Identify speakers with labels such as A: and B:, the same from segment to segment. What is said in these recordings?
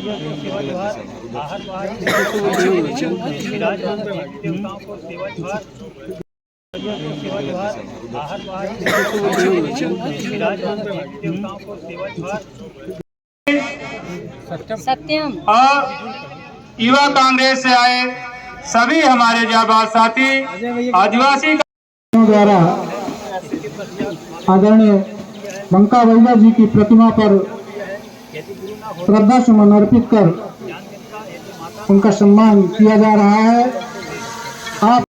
A: सत्यम
B: और युवा कांग्रेस से आए सभी हमारे जाबाज साथी आदिवासी
C: द्वारा आदरणीय बंका वैद्य जी की प्रतिमा पर श्रद्धा सुमन अर्पित कर उनका सम्मान किया जा रहा है। आप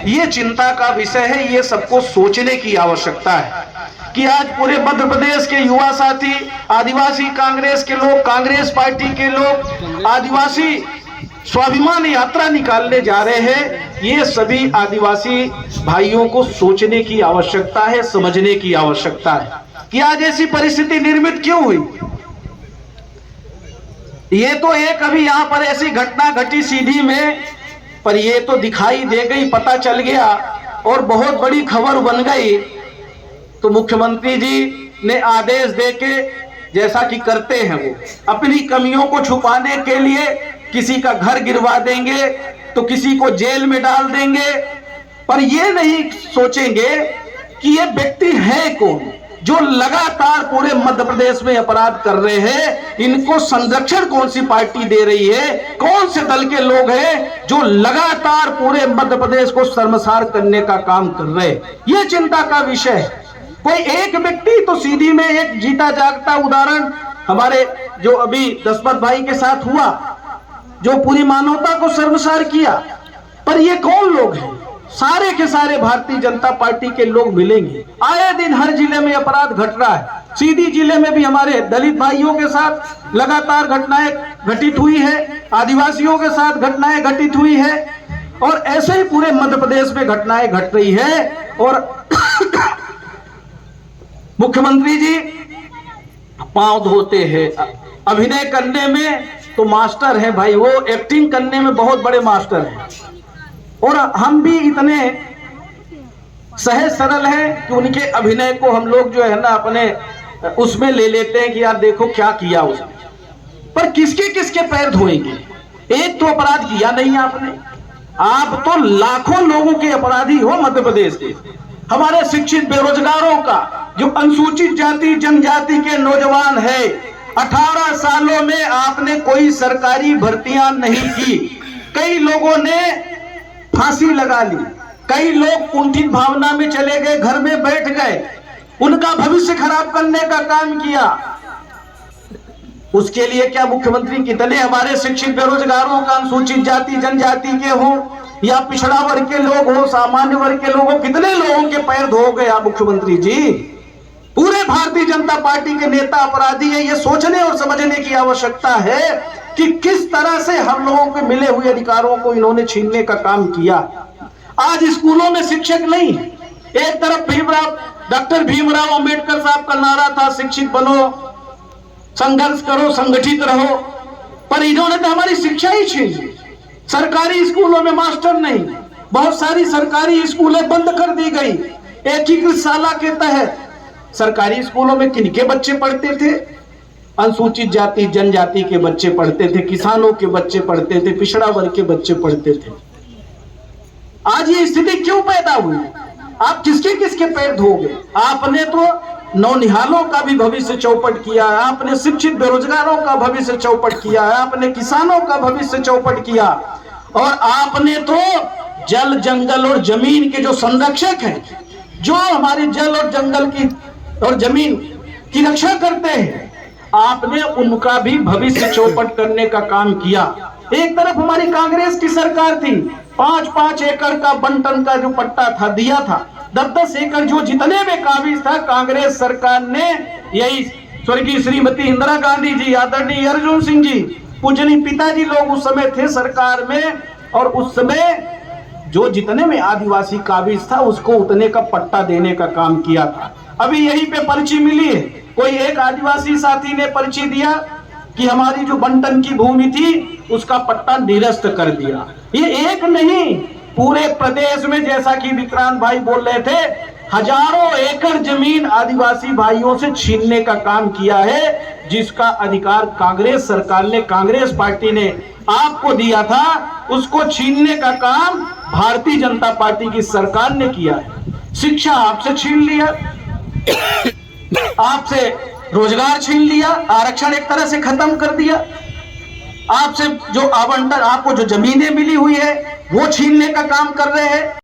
D: ये चिंता का विषय है, ये सबको सोचने की आवश्यकता है कि आज पूरे मध्य प्रदेश के युवा साथी, आदिवासी कांग्रेस के लोग, कांग्रेस पार्टी के लोग आदिवासी स्वाभिमान यात्रा निकालने जा रहे हैं। ये सभी आदिवासी भाइयों को सोचने की आवश्यकता है, समझने की आवश्यकता है कि आज ऐसी परिस्थिति निर्मित क्यों हुई। ये तो एक अभी यहां पर ऐसी घटना घटी सीधी में, पर ये तो दिखाई दे गई, पता चल गया और बहुत बड़ी खबर बन गई। तो मुख्यमंत्री जी ने आदेश देके, जैसा कि करते हैं वो, अपनी कमियों को छुपाने के लिए किसी का घर गिरवा देंगे तो किसी को जेल में डाल देंगे, पर ये नहीं सोचेंगे कि ये व्यक्ति है कौन जो लगातार पूरे मध्य प्रदेश में अपराध कर रहे हैं। इनको संरक्षण कौन सी पार्टी दे रही है, कौन से दल के लोग हैं जो लगातार पूरे मध्य प्रदेश को शर्मसार करने का काम कर रहे हैं। ये चिंता का विषय है। कोई एक व्यक्ति तो सीधी में एक जीता जागता उदाहरण हमारे जो अभी दशमत भाई के साथ हुआ, जो पूरी मानवता को शर्मसार किया, पर ये कौन लोग हैं? सारे के सारे भारतीय जनता पार्टी के लोग मिलेंगे। आए दिन हर जिले में अपराध घट रहा है। सीधी जिले में भी हमारे दलित भाइयों के साथ लगातार घटनाएं घटित हुई है, आदिवासियों के साथ घटनाएं घटित हुई है, और ऐसे ही पूरे मध्य प्रदेश में घटनाएं घट रही है। और मुख्यमंत्री जी पांव धोते हैं। अभिनय करने में तो मास्टर है भाई, वो एक्टिंग करने में बहुत बड़े मास्टर हैं, और हम भी इतने सहज सरल हैं कि उनके अभिनय को हम लोग जो है ना अपने उसमें ले लेते हैं कि यार देखो क्या किया उसने। पर किसके किसके पैर धोएंगे? एक तो अपराध किया नहीं आपने, आप तो लाखों लोगों के अपराधी हो मध्य प्रदेश के। हमारे शिक्षित बेरोजगारों का, जो अनुसूचित जाति जनजाति के नौजवान है, 18 सालों में आपने कोई सरकारी भर्तियां नहीं की। कई लोगों ने फांसी लगा ली, कई लोग कुंठित भावना में चले गए, घर में बैठ गए, उनका भविष्य खराब करने का काम किया। उसके लिए क्या मुख्यमंत्री कितने हमारे शिक्षित बेरोजगारों का, अनुसूचित जाति जनजाति के हो या पिछड़ा वर्ग के लोग हो, सामान्य वर्ग के लोग हो, कितने लोगों के पैर धो गए आप मुख्यमंत्री जी? पूरे भारतीय जनता पार्टी के नेता अपराधी है। ये सोचने और समझने की आवश्यकता है कि किस तरह से हम लोगों के मिले हुए अधिकारों को इन्होंने छीनने का काम किया। आज स्कूलों में शिक्षक नहीं है। एक तरफ डॉक्टर भीमराव अंबेडकर साहब का नारा था, शिक्षित बनो, संघर्ष करो, संगठित रहो, पर इन्होंने तो हमारी शिक्षा ही छीन ली। सरकारी स्कूलों में मास्टर नहीं, बहुत सारी सरकारी स्कूलें बंद कर दी गई। एकीकृत शाला के तहत सरकारी स्कूलों में किनके बच्चे पढ़ते थे? अनुसूचित जाति जनजाति के बच्चे पढ़ते थे, किसानों के बच्चे पढ़ते थे, पिछड़ा वर्ग के बच्चे पढ़ते थे। आज ये स्थिति क्यों पैदा हुई? आप किसके किसके पैर धोगे? आपने तो नौनिहालों का भी भविष्य चौपट किया है, आपने शिक्षित बेरोजगारों का भविष्य चौपट किया है, आपने किसानों का भविष्य चौपट किया, और आपने तो जल जंगल और जमीन के जो संरक्षक हैं, जो हमारे जल और जंगल की और जमीन की रक्षा करते हैं, आपने उनका भी भविष्य चौपट करने का काम किया। एक तरफ हमारी कांग्रेस की सरकार थी, 5-5 एकड़ का बंटन का जो पट्टा था दिया था, 10-10 एकड़ जो जितने में काबिज था, कांग्रेस सरकार ने, यही स्वर्गीय श्रीमती इंदिरा गांधी जी, आदरणीय अर्जुन सिंह जी, पूजनीय पिताजी लोग उस समय थे सरकार में, और उस समय जो जितने में आदिवासी काबिज था उसको उतने का पट्टा देने का काम किया था। अभी यहीं पे पर्ची मिली है, कोई एक आदिवासी साथी ने पर्ची दिया कि हमारी जो बंटन की भूमि थी उसका पट्टा निरस्त कर दिया। ये एक नहीं, पूरे प्रदेश में जैसा कि विक्रांत भाई बोल रहे थे, हजारों एकड़ जमीन आदिवासी भाइयों से छीनने का काम किया है, जिसका अधिकार कांग्रेस सरकार ने, कांग्रेस पार्टी ने आपको दिया था, उसको छीनने का काम भारतीय जनता पार्टी की सरकार ने किया है। शिक्षा आपसे छीन लिया, आपसे रोजगार छीन लिया, आरक्षण एक तरह से खत्म कर दिया, आपसे जो आवंटन, आपको जो जमीनें मिली हुई है वो छीनने का काम कर रहे हैं।